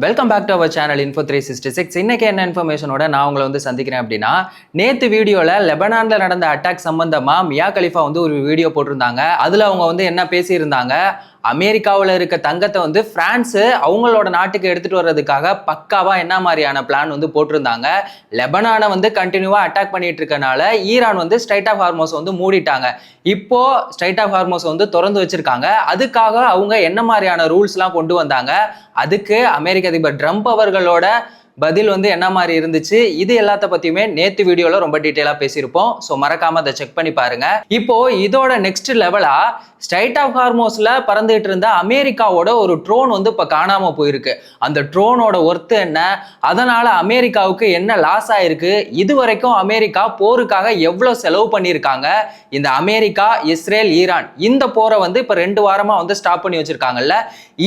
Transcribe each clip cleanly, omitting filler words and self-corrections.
Welcome back to our channel Info 366. இன்னைக்கு என்ன இன்ஃபர்மேஷனோட நான் உங்களை வந்து சந்திக்கிறேன் அப்படின்னா, நேத்து வீடியோல லெபனான்ல நடந்த அட்டாக் சம்பந்தமா மியா கலிஃபா வந்து ஒரு வீடியோ போட்டிருந்தாங்க. அதுல அவங்க வந்து என்ன பேசியிருந்தாங்க, அமெரிக்காவில் இருக்க தங்கத்தை வந்து பிரான்ஸ் அவங்களோட நாட்டுக்கு எடுத்துட்டு வர்றதுக்காக பக்காவா என்ன மாதிரியான பிளான் வந்து போட்டிருந்தாங்க. லெபனானை வந்து கண்டினியூவா அட்டாக் பண்ணிட்டு இருக்கனால ஈரான் வந்து ஸ்ட்ரைட் ஆஃப் ஹார்மோஸ் வந்து மூடிட்டாங்க. இப்போ ஸ்ட்ரைட் ஆஃப் ஹார்மோஸ் வந்து திறந்து வச்சிருக்காங்க. அதுக்காக அவங்க என்ன மாதிரியான ரூல்ஸ் எல்லாம் கொண்டு வந்தாங்க, அதுக்கு அமெரிக்க அதிபர் ட்ரம்ப் அவர்களோட பதில் வந்து என்ன மாதிரி இருந்துச்சு, இது எல்லாத்த பத்தியுமே நேத்து வீடியோல ரொம்ப டீடைலா பேசியிருப்போம். ஸோ மறக்காம அதை செக் பண்ணி பாருங்க. இப்போ இதோட நெக்ஸ்ட் லெவலா ஸ்ட்ரைட் ஆஃப் ஹார்மோஸ்ல பறந்துட்டு இருந்த அமெரிக்காவோட ஒரு ட்ரோன் வந்து இப்ப காணாம போயிருக்கு. அந்த ட்ரோனோட ஒர்த் என்ன, அதனால அமெரிக்காவுக்கு என்ன லாஸ் ஆயிருக்கு, இது வரைக்கும் அமெரிக்கா போருக்காக எவ்வளவு செலவு பண்ணியிருக்காங்க, இந்த அமெரிக்கா இஸ்ரேல் ஈரான் இந்த போரை வந்து இப்ப 2 வாரமா வந்து ஸ்டாப் பண்ணி வச்சிருக்காங்கல்ல,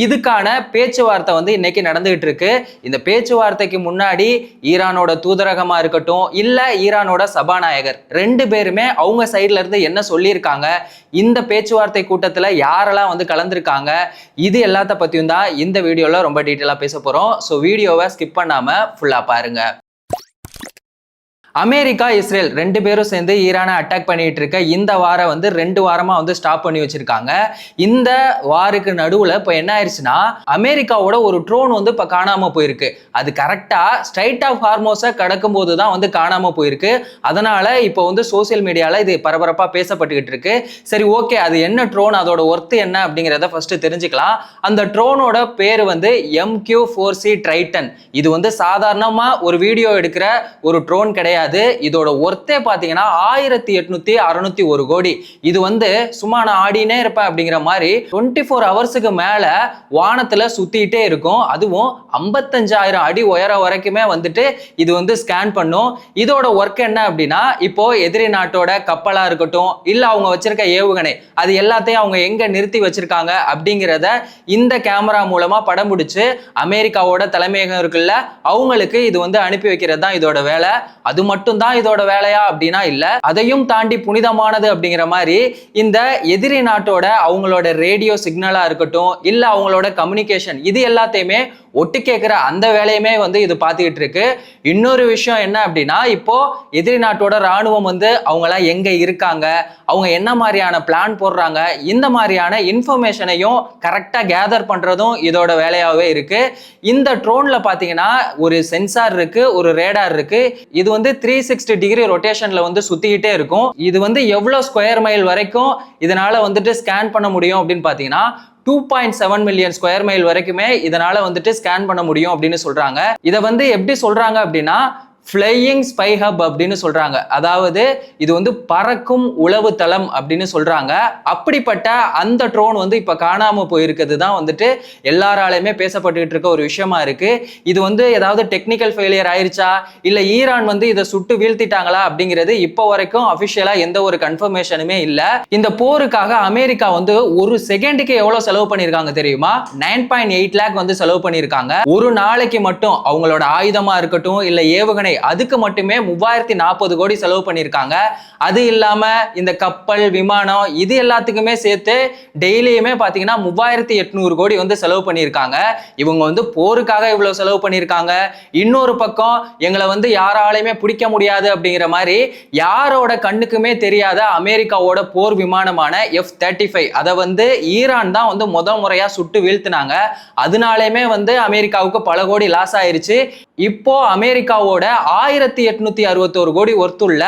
இதுக்கான பேச்சுவார்த்தை வந்து இன்னைக்கு நடந்துகிட்டு இருக்கு. இந்த பேச்சுவார்த்தைக்கு முன்னாடி ஈரானோட தூதரகமா இருக்கட்டும் இல்ல ஈரானோட சபாநாயகர் 2 பேருமே அவங்க சைட்ல இருந்து என்ன சொல்லியிருக்காங்க, இந்த பேச்சுவார்த்தை கூட்டத்துல யாரெல்லாம் வந்து கலந்துருக்காங்க, இது எல்லாத்த பத்தியும் தான் இந்த வீடியோல ரொம்ப டீட்டெயிலா பேச போறோம். ஸோ வீடியோவை ஸ்கிப் பண்ணாம ஃபுல்லா பாருங்க. அமெரிக்கா இஸ்ரேல் 2 பேரும் சேர்ந்து ஈரானை அட்டாக் பண்ணிட்டு இருக்க இந்த வாரம் வந்து 2 வாரமா வந்து ஸ்டாப் பண்ணி வச்சிருக்காங்க. இந்த வாருக்கு நடுவுல இப்ப என்ன ஆயிடுச்சுன்னா, அமெரிக்காவோட ஒரு ட்ரோன் வந்து இப்ப காணாம போயிருக்கு. அது கரெக்டா ஸ்ட்ரைட் ஆஃப் ஹார்மோஸை கடக்கும் போதுதான் வந்து காணாம போயிருக்கு. அதனால இப்போ வந்து சோசியல் மீடியால இது பரபரப்பா பேசப்பட்டுக்கிட்டு இருக்கு. சரி, ஓகே, அது என்ன ட்ரோன், அதோட ஒர்த் என்ன அப்படிங்கிறத ஃபர்ஸ்ட் தெரிஞ்சுக்கலாம். அந்த ட்ரோனோட பேரு வந்து MQ-4C ட்ரைட்டன். இது வந்து சாதாரணமா ஒரு வீடியோ எடுக்கிற ஒரு ட்ரோன் கிடையாது. இதோட ஒர்த்தே பாத்தீங்கன்னா 1861 கோடி. இது வந்து சும்மா நான் ஆடினே இருப்பேன் அப்படிங்கிற மாதிரி 24 ஹவர்ஸுக்கு மேல வானத்துல சுத்திட்டே இருக்கும். அதுவும் 55,000 அடி உயரம் வரைக்குமே வந்துட்டு இது வந்து ஸ்கேன் பண்ணும். இதோட ஒர்க் என்ன அப்படின்னா, இப்போ எதிரி நாட்டோட கப்பலா இருக்கட்டும் இல்ல அவங்க வச்சிருக்க ஏவுகணை, அது எல்லாத்தையும் அவங்க எங்க நிறுத்தி வச்சிருக்காங்க அப்படிங்கிறத இந்த கேமரா மூலமா படம் பிடிச்சு அமெரிக்காவோட தலைமையகம் இருக்குல்ல, அவங்களுக்கு இது வந்து அனுப்பி வைக்கிறது தான் இதோட வேலை. அது மட்டும் தான் இதோட வேலையா அப்படின்னா இல்ல, அதையும் தாண்டி புனிதமானது அப்படிங்கிற மாதிரி இந்த எதிரி நாட்டோட அவங்களோட ரேடியோ சிக்னலா இருக்கட்டும் இல்ல அவங்களோட கம்யூனிகேஷன், இது எல்லாத்தையுமே ஒட்டு கேட்கிற அந்த வேலையுமே வந்து இது பார்த்துக்கிட்டு இருக்கு. இன்னொரு விஷயம் என்ன அப்படின்னா, இப்போ எதிரி நாட்டோட ராணுவம் வந்து அவங்களாம் எங்க இருக்காங்க, அவங்க என்ன மாதிரியான பிளான் போடுறாங்க, இந்த மாதிரியான இன்ஃபர்மேஷனையும் கரெக்டா கேதர் பண்றதும் இதோட வேலையாவே இருக்கு. இந்த ட்ரோன்ல பாத்தீங்கன்னா ஒரு சென்சார் இருக்கு, ஒரு ரேடார் இருக்கு. இது வந்து 360 டிகிரி ரொட்டேஷன்ல வந்து சுத்திக்கிட்டே இருக்கும். இது வந்து எவ்வளவு ஸ்கொயர் மைல் வரைக்கும் இதனால வந்துட்டு ஸ்கேன் பண்ண முடியும் அப்படின்னு பாத்தீங்கன்னா 2.7 மில்லியன் ஸ்கொயர் மைல் வரைக்குமே இதனால வந்துட்டு ஸ்கேன் பண்ண முடியும் அப்படின்னு சொல்றாங்க. இதை வந்து எப்படி சொல்றாங்க அப்படின்னா, ஃப்ளையிங் ஸ்பை ஹப் அப்படின்னு சொல்றாங்க. அதாவது இது வந்து பறக்கும் உளவு தளம் அப்படின்னு சொல்றாங்க. அப்படிப்பட்ட அந்த ட்ரோன் வந்து இப்ப காணாம போயிருக்கிறது தான் வந்துட்டு எல்லாராலையுமே பேசப்பட்டுக்கிட்டு இருக்க ஒரு விஷயமா இருக்கு. இது வந்து ஏதாவது டெக்னிக்கல் ஃபெயிலியர் ஆயிருச்சா இல்ல ஈரான் வந்து இதை சுட்டு வீழ்த்திட்டாங்களா அப்படிங்கிறது இப்போ வரைக்கும் அபிஷியலா எந்த ஒரு கன்ஃபர்மேஷனுமே இல்ல. இந்த போருக்காக அமெரிக்கா வந்து ஒரு செகண்டுக்கு எவ்வளவு செலவு பண்ணிருக்காங்க தெரியுமா? 9.8 லேக் வந்து செலவு பண்ணிருக்காங்க. ஒரு நாளைக்கு மட்டும் அவங்களோட ஆயுதமா இருக்கட்டும் இல்ல ஏவுகணை, அதுக்கு மட்டுமே 3040 கோடி செலவு பண்ணிருக்காங்க. அது இல்லாம இந்த கப்பல் விமானம் இது எல்லாத்துக்குமே சேர்த்து டெய்லியுமே பாத்தீங்கன்னா 3800 கோடி வந்து செலவு பண்ணிருக்காங்க. இவங்க வந்து போருக்காக இவ்வளவு செலவு பண்ணிருக்காங்க. இன்னொரு பக்கம் எங்களை வந்து யாராலையுமே பிடிக்க முடியாது அப்படிங்கிற மாதிரி யாரோட கண்ணுக்குமே தெரியாத அமெரிக்காவோட போர் விமானமான F-35 அதை வந்து ஈரான் தான் வந்து முறையா சுட்டு வீழ்த்தினாங்க. அதனாலேயுமே வந்து அமெரிக்காவுக்கு பல கோடி லாஸ் ஆயிருச்சு. இப்போ அமெரிக்காவோட 1861 கோடி ஒர்த்துள்ள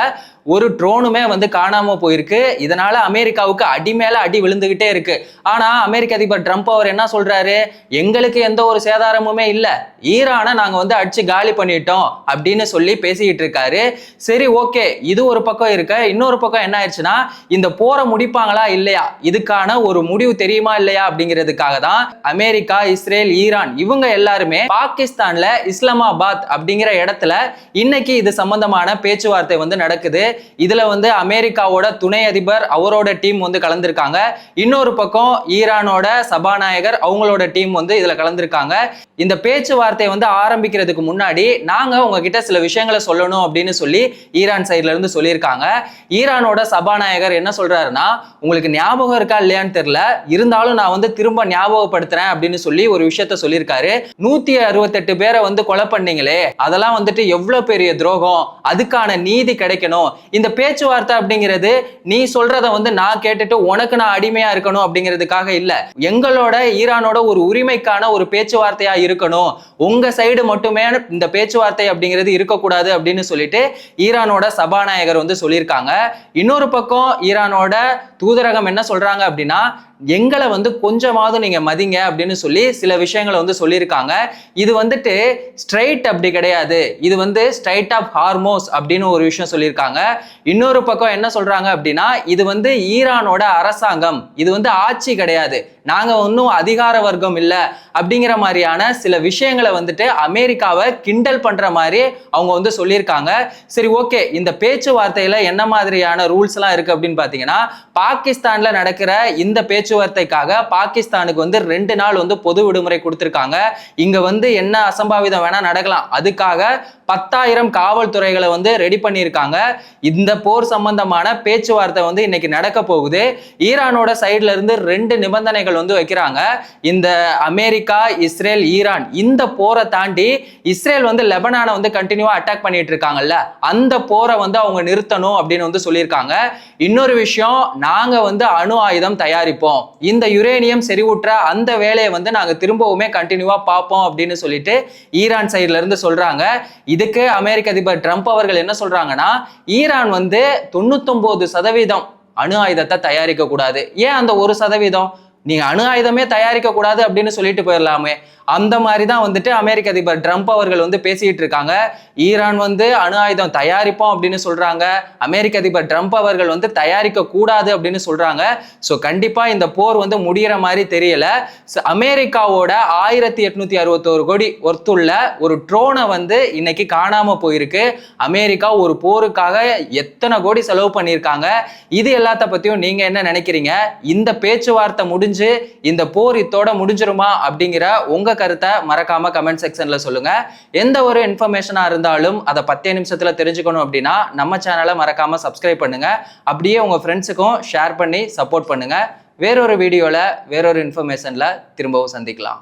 ஒரு ட்ரோனுமே வந்து காணாம போயிருக்கு. இதனால அமெரிக்காவுக்கு அடி மேல அடி விழுந்துகிட்டே இருக்கு. ஆனா அமெரிக்க அதிபர் ட்ரம்ப் அவர் என்ன சொல்றாரு, எங்களுக்கு எந்த ஒரு சேதாரமுமே இல்ல, ஈரானை நாங்க வந்து அடிச்சு காலி பண்ணிட்டோம் அப்படின்னு சொல்லி பேசிக்கிட்டு இருக்காரு. சரி, ஓகே, இது ஒரு பக்கம் இருக்க. இன்னொரு பக்கம் என்ன ஆயிடுச்சுன்னா, இந்த போரை முடிப்பாங்களா இல்லையா, இதுக்கான ஒரு முடிவு தெரியுமா இல்லையா அப்படிங்கிறதுக்காக தான் அமெரிக்கா இஸ்ரேல் ஈரான் இவங்க எல்லாருமே பாகிஸ்தான்ல இஸ்லாமாபாத் அப்படிங்கிற இடத்துல இன்னைக்கு இது சம்பந்தமான பேச்சுவார்த்தை வந்து நடக்குது. இதுல வந்து அமெரிக்காவோட துணை அதிபர் அவரோட டீம் வந்து கலந்துருக்காங்க. இன்னொரு பக்கம் ஈரானோட சபாநாயகர் அவங்களோட டீம் வந்து இதுல கலந்துருக்காங்க. இந்த பேச்சுவார்த்தை வந்து ஆரம்பிக்கிறதுக்கு முன்னாடி நாங்க உங்ககிட்ட சில விஷயங்களை சொல்லணும் அப்படின்னு சொல்லி ஈரான் சைட்ல இருந்து சொல்லியிருக்காங்க. ஈரானோட சபாநாயகர் என்ன சொல்றாருன்னா, உங்களுக்கு ஞாபகம் இருக்கா இல்லையான்னு தெரியல, இருந்தாலும் நான் வந்து திரும்ப ஞாபகப்படுத்துறேன் அப்படின்னு சொல்லி ஒரு விஷயத்த சொல்லியிருக்காரு. 168 பேரை வந்து கொலை பண்ணீங்களே, அதெல்லாம் வந்துட்டு எவ்வளவு பெரிய துரோகம், அதுக்கான நீதி கிடைக்கணும். இந்த பேச்சுவார்த்தை அப்படிங்கிறது நீ சொல்றத வந்து நான் கேட்டுட்டு உனக்கு நான் அடிமையா இருக்கணும் அப்படிங்கிறதுக்காக இல்ல, எங்களோட ஈரானோட ஒரு உரிமைக்கான ஒரு பேச்சுவார்த்தையா இருக்கணும். உங்க சைடு மட்டுமே இந்த பேச்சுவார்த்தை அப்படிங்கிறது இருக்கக்கூடாது அப்படின்னு சொல்லிட்டு ஈரானோட சபாநாயகர் வந்து சொல்லியிருக்காங்க. இன்னொரு பக்கம் ஈரானோட தூதரகம் என்ன சொல்றாங்க அப்படின்னா, எங்களை வந்து கொஞ்சமாவது நீங்க மதிங்க அப்படின்னு சொல்லி சில விஷயங்களை வந்து சொல்லியிருக்காங்க. இது வந்துட்டு ஸ்ட்ரைட் அப்படி கிடையாது, இது வந்து ஸ்ட்ரைட் ஆஃப் ஹார்மோஸ் அப்படின்னு ஒரு விஷயம் சொல்லியிருக்காங்க. இன்னொரு பக்கம் என்ன சொல்றாங்க அப்படின்னா, இது வந்து ஈரானோட அரசாங்கம், இது வந்து ஆட்சி கிடையாது, நாங்க ஒன்றும் அதிகார வர்க்கம் இல்லை அப்படிங்கிற மாதிரியான சில விஷயங்களை வந்துட்டு அமெரிக்காவை கிண்டல் பண்ற மாதிரி அவங்க வந்து சொல்லியிருக்காங்க. சரி, ஓகே, இந்த பேச்சுவார்த்தையில என்ன மாதிரியான ரூல்ஸ் எல்லாம் இருக்கு அப்படின்னு பாத்தீங்கன்னா, பாகிஸ்தான்ல நடக்கிற இந்த பேச்சுவார்த்தைக்காக பாகிஸ்தானுக்கு வந்து 2 நாள் வந்து பொது விடுமுறை கொடுத்திருக்காங்க. இங்க வந்து என்ன அசம்பாவிதம் வேணா நடக்கலாம், அதுக்காக 10,000 காவல்துறைகளை வந்து ரெடி பண்ணியிருக்காங்க. இந்த போர் சம்பந்தமான பேச்சுவார்த்தை வந்து இன்னைக்கு நடக்க போகுது. ஈரானோட சைட்ல இருந்து 2 நிபந்தனைகள் வந்து வைக்கிறாங்க. இந்த அமெரிக்கா, இஸ்ரேல், ஈரான் இந்த போரை தாண்டி இஸ்ரேல் வந்து லெபனானை வந்து கண்டினியூவா அட்டாக் பண்ணிட்டு இருக்காங்கல்ல, அந்த போரை வந்து அவங்க நிறுத்தணும் அப்படின்னு வந்து சொல்லியிருக்காங்க. இன்னொரு விஷயம், நாங்க வந்து அணு ஆயுதம் தயாரிப்போம், இந்த யுரேனியம் செறிவுற்ற அந்த வேலையை வந்து நாங்க திரும்பவுமே கண்டினியூவா பார்ப்போம் அப்படின்னு சொல்லிட்டு ஈரான் சைட்ல இருந்து சொல்றாங்க. இதுக்கு அமெரிக்க அதிபர் ட்ரம்ப் அவர்கள் என்ன சொல்றாங்கன்னா, ஈரான் வந்து 99% அணு ஆயுதத்தை தயாரிக்க கூடாது, ஏன் அந்த 1%? நீங்க அணு ஆயுதமே தயாரிக்க கூடாது அப்படின்னு சொல்லிட்டு போயிடலாமே. அந்த மாதிரி தான் வந்துட்டு அமெரிக்க அதிபர் ட்ரம்ப் அவர்கள் வந்து பேசிட்டு இருக்காங்க. ஈரான் வந்து அணு ஆயுதம் தயாரிப்போம் அப்படின்னு சொல்றாங்க, அமெரிக்க அதிபர் ட்ரம்ப் அவர்கள் வந்து தயாரிக்க கூடாது அப்படின்னு சொல்றாங்க. ஸோ கண்டிப்பா இந்த போர் வந்து முடிகிற மாதிரி தெரியல. அமெரிக்காவோட 1861 கோடி ஒர்த்துள்ள ஒரு ட்ரோனை வந்து இன்னைக்கு காணாம போயிருக்கு. அமெரிக்கா ஒரு போருக்காக எத்தனை கோடி செலவு பண்ணியிருக்காங்க. இது எல்லாத்த பத்தியும் நீங்க என்ன நினைக்கிறீங்க? இந்த பேச்சுவார்த்தை முடிஞ்சு இந்த போர் இத்தோட முடிஞ்சிருமா அப்படிங்கிற உங்க கருத்தை மறக்காம கமெண்ட் செக்ஷன்ல சொல்லுங்க. எந்த ஒரு இன்ஃபர்மேஷனா இருந்தாலும் அதை 10 நிமிஷத்துல தெரிஞ்சுக்கணும் அப்படின்னா நம்ம சேனலை மறக்காம சப்ஸ்கிரைப் பண்ணுங்க. அப்படியே உங்க ஃப்ரெண்ட்ஸுக்கும் ஷேர் பண்ணி சப்போர்ட் பண்ணுங்க. வேறொரு வீடியோல வேறொரு இன்ஃபர்மேஷன்ல திரும்பவும் சந்திக்கலாம்.